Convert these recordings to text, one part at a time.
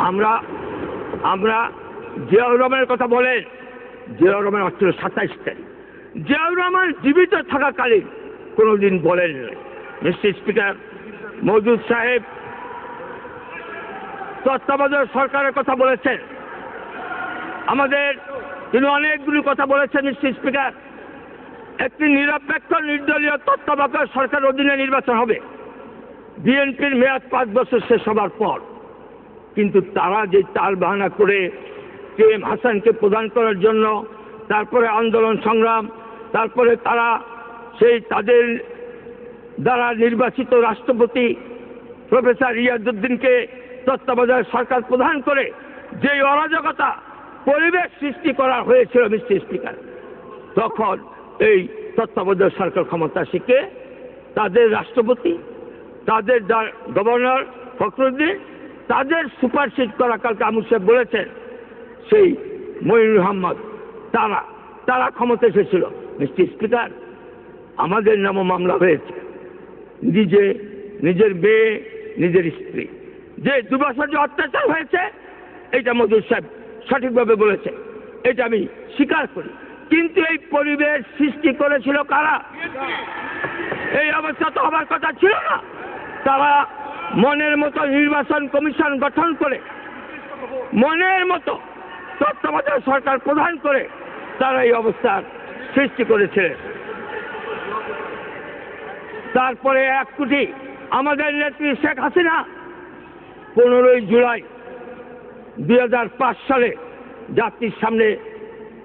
আমরা আমরা জিয়াউর রহমানের কথা বলেন। জিয়াউর রহমান হচ্ছিল 27 তারিখ। জিয়াউর রহমান জীবিত থাকাকালীন কোনোদিন বলেন মিস্টার স্পিকার মওদুদ সাহেব তত্ত্বাবধায়ক সরকারের কথা বলেছেন, আমাদের তিনি অনেকগুলি কথা বলেছেন মিস্টার স্পিকার। একটি নিরপেক্ষ নির্দলীয় তত্ত্বাবধায়ক সরকার অধীনে নির্বাচন হবে, বিএনপির মেয়াদ 5 বছর শেষ হবার পর। কিন্তু তারা যে তাল বাহানা করে KM হাসানকে প্রদান করার জন্য, তারপরে আন্দোলন সংগ্রাম, তারপরে তারা সেই তাদের দ্বারা নির্বাচিত রাষ্ট্রপতি প্রফেসর রিয়াজউদ্দিনকে তত্ত্বাবধায়ক সরকার প্রদান করে যে অরাজকতা পরিবেশ সৃষ্টি করা হয়েছিল মিস্টার স্পিকার, তখন এই তত্ত্বাবধায়ক সরকার ক্ষমতা শিখে তাদের রাষ্ট্রপতি, তাদের গভর্নর ফখরুদ্দিন, তাদের সুপারসিড করা, কালকে আমুর সাহেব বলেছেন সেই মঈনুল আহমদ, তারা ক্ষমতা এসেছিল। মিস্টার স্পিকার, আমাদের নামও মামলা হয়েছে, নিজের মেয়ে, নিজের স্ত্রী, যে 2 বছর যে অত্যাচার হয়েছে, এটা মওদুদ সাহেব সঠিকভাবে বলেছে, এটা আমি স্বীকার করি। কিন্তু এই পরিবেশ সৃষ্টি করেছিল কারা? এই অবস্থা তো হবার কথা ছিল না। তারা মনের মতো নির্বাচন কমিশন গঠন করে, মনের মতো তত্ত্বাবধায়ক সরকার প্রদান করে তারা এই অবস্থার সৃষ্টি করেছিলেন। তারপরে 1 কোটি আমাদের নেত্রী শেখ হাসিনা 15 জুলাই 2005 সালে জাতির সামনে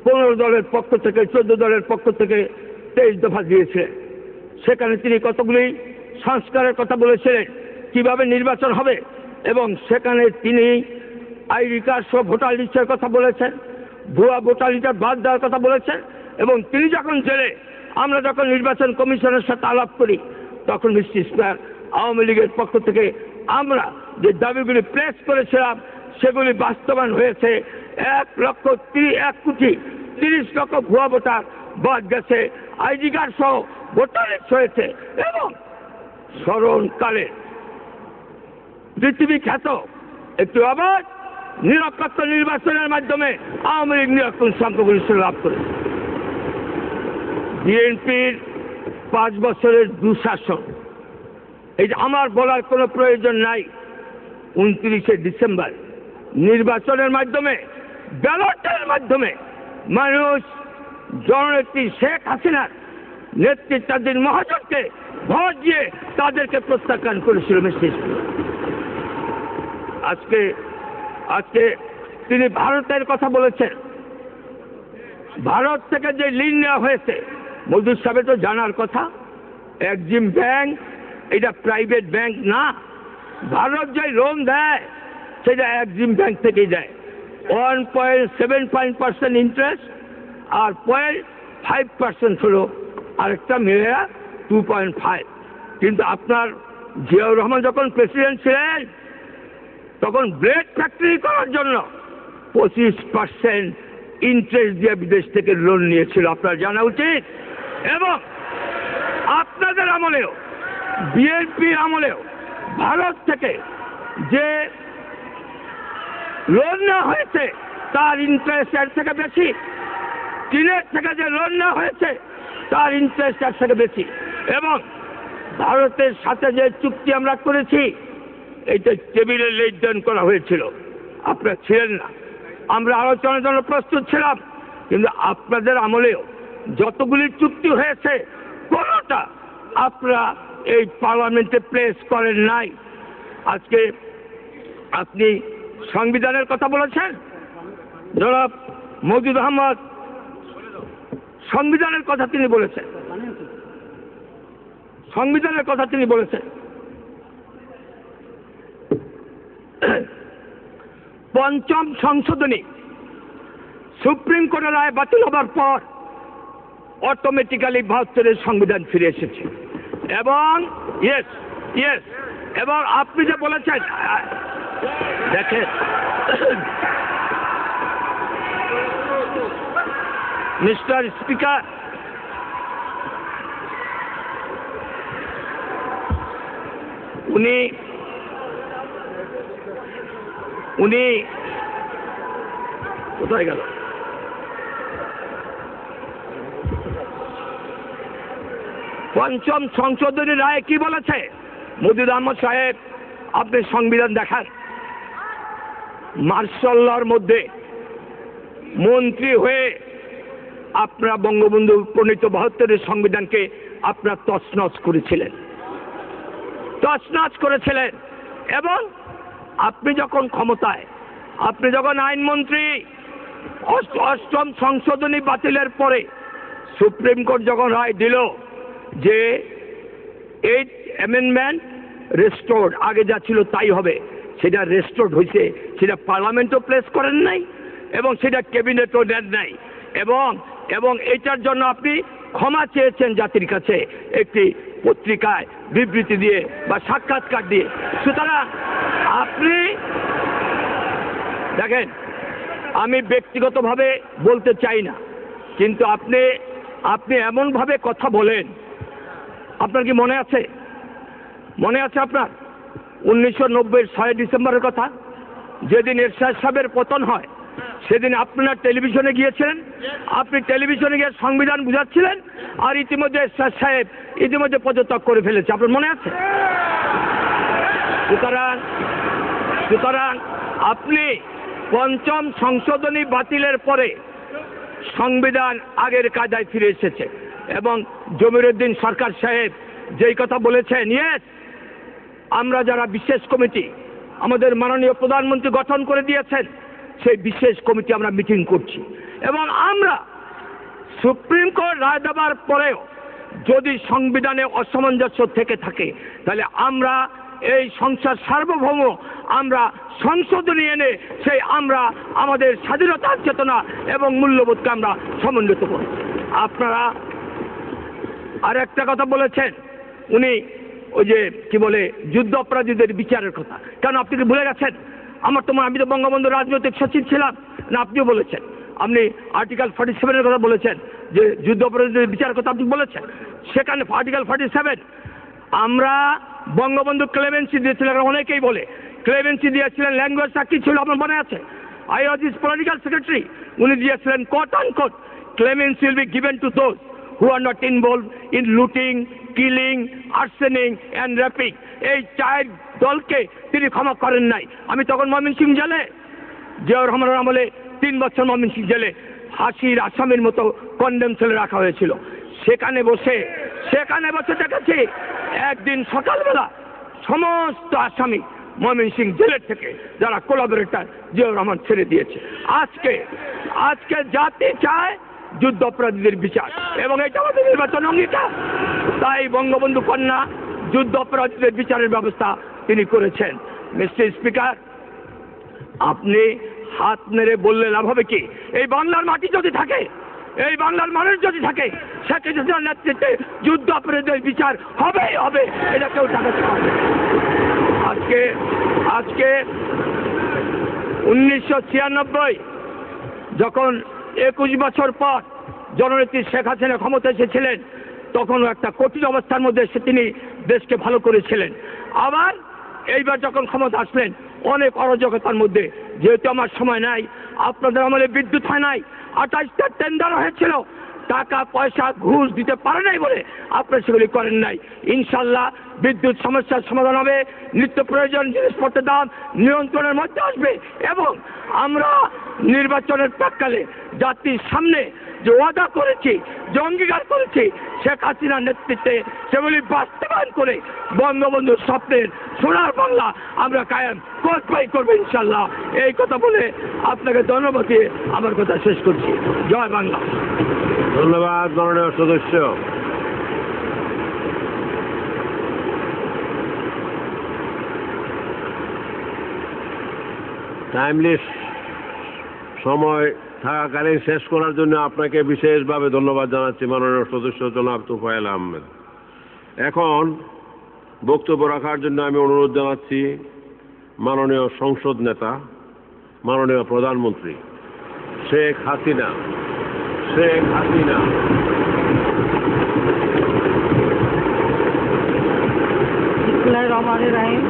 15 দলের পক্ষ থেকে, 14 দলের পক্ষ থেকে 23 দফা দিয়েছিলেন। সেখানে তিনি কতগুলি সংস্কারের কথা বলেছিলেন, কিভাবে নির্বাচন হবে, এবং সেখানে তিনি আইডি কার্ড সহ ভোটার লিস্টের কথা বলেছেন, ভুয়া ভোটার লিস্ট বাদ দেওয়ার কথা বলেছেন। এবং তিনি যখন জেলে, আমরা যখন নির্বাচন কমিশনের সাথে আলাপ করি, তখন মিস্টার স্পিকার আওয়ামী লীগের পক্ষ থেকে আমরা যে দাবিগুলি প্লেস করেছিলাম সেগুলি বাস্তবায়ন হয়েছে। 1 কোটি 30 লক্ষ ভুয়া ভোটার বাদ গেছে, আইডি কার্ড সহ ভোটার লিস্ট হয়েছে। এবং স্মরণকালে পৃথিবী খ্যাত একটি অবাধ নিরপেক্ষ নির্বাচনের মাধ্যমে আওয়ামী লীগ নিরক্ষণ সংখ্যাগরিষ্ঠ লাভ করেছে। বিএনপির 5 বছরের দুঃশাসন, এটা আমার বলার কোনো প্রয়োজন নাই। 29 ডিসেম্বর নির্বাচনের মাধ্যমে, ব্যালটের মাধ্যমে মানুষ জননেত্রী শেখ হাসিনার নেতৃত্বাধীন মহাজোটকে ভোট দিয়ে তাদেরকে প্রত্যাখ্যান করেছিল মিস্টার স্পিকার। আজকে তিনি ভারতের কথা বলেছেন। ভারত থেকে যে ঋণ নেওয়া হয়েছে, মওদুদ সাহেবের তো জানার কথা, এক্সিম ব্যাংক এটা প্রাইভেট ব্যাংক না। ভারত যে লোন দেয় সেটা এক্সিম ব্যাংক থেকেই দেয়। 1.75% ইন্টারেস্ট আর 0.5% হলো আরেকটা মিলে 2.5। কিন্তু আপনার জিয়াউর রহমান যখন প্রেসিডেন্ট ছিলেন, তখন ব্লেড ফ্যাক্টরি করার জন্য 25% ইন্টারেস্ট দিয়ে বিদেশ থেকে লোন নিয়েছিল, আপনার জানা উচিত। এবং আপনাদের আমলেও, বিএনপির আমলেও ভারত থেকে যে লোন নেওয়া হয়েছে তার ইন্টারেস্ট এর থেকে বেশি, চীনের থেকে যে লোন নেওয়া হয়েছে তার ইন্টারেস্ট এর থেকে বেশি। এবং ভারতের সাথে যে চুক্তি আমরা করেছি, এইটা টেবিলে লেনদেন করা হয়েছিল, আপনারা ছিলেন না। আমরা আলোচনার জন্য প্রস্তুত ছিলাম, কিন্তু আপনাদের আমলেও যতগুলি চুক্তি হয়েছে কোনোটা আপনারা এই পার্লামেন্টে প্লেস করেন নাই। আজকে আপনি সংবিধানের কথা বলেছেন, জনাব মওদুদ আহমদ সংবিধানের কথা তিনি বলেছেন, সংবিধানের কথা তিনি বলেছেন। পঞ্চম সংশোধনী সুপ্রিম কোর্টের রায় বাতিল হবার পর অটোমেটিক্যালি 72-এর সংবিধান ফিরে এসেছে। এবং এবং আপনি যে বলেছেন, দেখেন মিস্টার স্পিকার, উনি উনি কোথায় গেল? পঞ্চম সংশোধনী রায় কি বলেছে? মুজিবুর রহমান সাহেব, আপনি সংবিধান দেখান। মার্শাল লর মধ্যে মন্ত্রী হয়ে আপনারা বঙ্গবন্ধু প্রণীত 72-এর সংবিধানকে আপনারা তছনছ করেছিলেন, তছনছ করেছিলেন। এবং আপনি যখন ক্ষমতায়, আপনি যখন আইনমন্ত্রী, অষ্টম সংশোধনী বাতিলের পরে সুপ্রিম কোর্ট যখন রায় দিল যে 8th অ্যামেন্ডমেন্ট রেস্টোর্ড, আগে যা ছিল তাই হবে, সেটা রেস্টোর্ড হয়েছে, সেটা পার্লামেন্টও প্লেস করেন নাই এবং সেটা ক্যাবিনেটও নেন নাই, এবং এটার জন্য আপনি ক্ষমা চেয়েছেন জাতির কাছে একটি পত্রিকায় বিবৃতি দিয়ে বা সাক্ষাৎকার দিয়ে। সুতরাং আপনি দেখেন, আমি ব্যক্তিগতভাবে বলতে চাই না, কিন্তু আপনি এমনভাবে কথা বলেন, আপনার কি মনে আছে? মনে আছে আপনার 1990-এর 6 ডিসেম্বরের কথা, যেদিন এরশাদ সাহেবের পতন হয়, সেদিন আপনারা টেলিভিশনে গিয়েছিলেন, আপনি টেলিভিশনে গিয়ে সংবিধান বুঝাচ্ছিলেন, আর ইতিমধ্যে এরশাদ সাহেব ইতিমধ্যে পদত্যাগ করে ফেলেছে, আপনার মনে আছে? সুতরাং আপনি পঞ্চম সংশোধনী বাতিলের পরে সংবিধান আগের কায়দায় ফিরে এসেছে। এবং জমিরুদ্দিন সরকার সাহেব যেই কথা বলেছেন, ইয়েস, আমরা যারা বিশেষ কমিটি আমাদের মাননীয় প্রধানমন্ত্রী গঠন করে দিয়েছেন, সেই বিশেষ কমিটি আমরা মিটিং করছি, এবং আমরা সুপ্রিম কোর্ট রায় দেওয়ার পরেও যদি সংবিধানে অসামঞ্জস্য থেকে থাকে, তাহলে আমরা এই সংসদ সার্বভৌম আমরা সংশোধনী এনে আমরা আমাদের স্বাধীনতার চেতনা এবং মূল্যবোধকে আমরা সমন্বিত করি। আপনারা আর একটা কথা বলেছেন, উনি ওই যে কি বলে যুদ্ধ অপরাধীদের বিচারের কথা, কারণ আপনি কি ভুলে গেছেন? আমি তো বঙ্গবন্ধুর রাজনৈতিক সচিব ছিলাম না, আপনিও বলেছেন, আপনি আর্টিকেল 47-এর কথা বলেছেন, যে যুদ্ধ অপরাধীদের বিচারের কথা আপনি বলেছেন। সেখানে আর্টিকেল 47 আমরা বঙ্গবন্ধু ক্লেমেন্সি দিয়েছিলেন, অনেকেই বলে ক্লেমেন্সি দিয়েছিলেন, ল্যাঙ্গুয়েজটা কি ছিল আমার মনে আছে? I was his political secretary, উনি দিয়েছিলেন quote unquote, clemency will be given to those who are not involved in looting, killing, arsoning and raping। এই 4 দলকে তিনি ক্ষমা করেন নাই। আমি তখন ময়মনসিংহ জেলে, জিয়াউর রহমানের আমলে 3 বছর ময়মনসিংহ জেলে হাসির আসামির মতো কন্ডেম সেলে রাখা হয়েছিল। সেখানে বসে দেখেছি একদিন সকালবেলা সমস্ত আসামি ময়মনসিংহ জেলের থেকে যারা কোলাবরেটর জিয়াউর রহমান ছেড়ে দিয়েছে। আজকে জাতি চায় যুদ্ধ অপরাধীদের বিচার, এবং এটা আমাদের নির্বাচন অঙ্গীকার। তাই বঙ্গবন্ধু কন্যা যুদ্ধ অপরাধীদের বিচারের ব্যবস্থা তিনি করেছেন। মিস্টার স্পিকার, আপনি হাত মেরে বললে লাভ হবে কি? এই বাংলার মাটি যদি থাকে, এই বাংলার মানুষ যদি থাকে, শেখ হাসিনার নেতৃত্বে যুদ্ধ অপরাধীদের বিচার হবে, এটা কেউ ঠেকাতে পারবে। আজকে 1996 যখন 21 বছর পর জননেত্রী শেখ হাসিনা ক্ষমতা এসেছিলেন, তখনও একটা কঠিন অবস্থার মধ্যে তিনি দেশকে ভালো করেছিলেন। আবার এইবার যখন ক্ষমতা আসলেন, অনেক অরাজকতার মধ্যে, যেহেতু আমার সময় নাই, আপনাদের আমলে বিদ্যুৎ হয় নাই, 28টা টেন্ডার হয়েছিল, টাকা পয়সা ঘুষ দিতে পারে নাই বলে আপনারা সেগুলি করেন নাই। ইনশাল্লাহ বিদ্যুৎ সমস্যার সমাধান হবে, নিত্য প্রয়োজন জিনিসপত্রের দাম নিয়ন্ত্রণের মধ্যে আসবে, এবং আমরা নির্বাচনের প্রাক্কালে জাতির সামনে যে ওয়াদা করেছি, যে অঙ্গীকার করেছি, শেখ হাসিনার নেতৃত্বে সেগুলি বাস্তবায়ন করে বঙ্গবন্ধুর স্বপ্নের সোনার বাংলা আমরা কায়েম করবো ইনশাল্লাহ। এই কথা বলে আপনাকে ধন্যবাদ দিয়ে আমার কথা শেষ করছি। জয় বাংলা। ধন্যবাদ মাননীয় সদস্য। টাইমলি সময় থাকাকালীন শেষ করার জন্য আপনাকে বিশেষভাবে ধন্যবাদ জানাচ্ছি মাননীয় সদস্য জনাব তোফায়েল আহমেদ। এখন বক্তব্য রাখার জন্য আমি অনুরোধ জানাচ্ছি মাননীয় সংসদ নেতা, মাননীয় প্রধানমন্ত্রী শেখ হাসিনা। বিসমিল্লাহির রহমানির রহিম।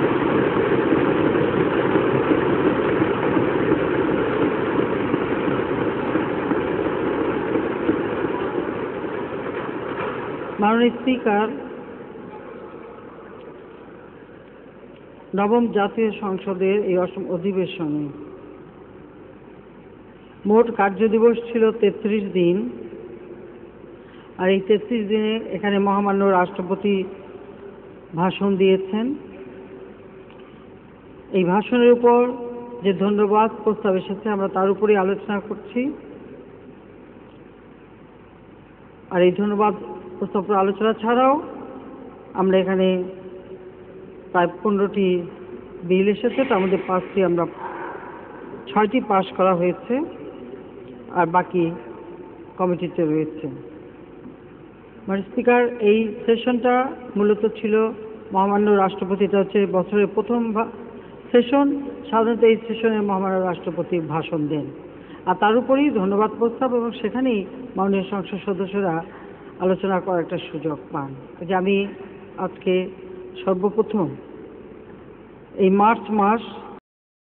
মাননীয় স্পিকার, নবম জাতীয় সংসদের এই অধিবেশনে মোট কার্যদিবস ছিল 33 দিন। আর এই 33 দিনে এখানে মহামান্য রাষ্ট্রপতি ভাষণ দিয়েছেন। এই ভাষণের উপর যে ধন্যবাদ প্রস্তাব এসেছে আমরা তার উপরই আলোচনা করছি। আর এই ধন্যবাদ প্রস্তাব আলোচনা ছাড়াও আমরা এখানে প্রায় 15টি বিল এসেছে, তার মধ্যে 6টি পাস করা হয়েছে আর বাকি কমিটিতে রয়েছে। মাননীয় স্পিকার, এই সেশনটা মূলত ছিল মহামান্য রাষ্ট্রপতি, এটা হচ্ছে বছরের প্রথম সেশন। সাধারণত এই সেশনে মহামান্য রাষ্ট্রপতি ভাষণ দেন আর তার উপরেই ধন্যবাদ প্রস্তাব এবং সেখানেই মাননীয় সংসদ সদস্যরা আলোচনা করার একটা সুযোগ পান। যে আমি আজকে সর্বপ্রথম এই মার্চ মাস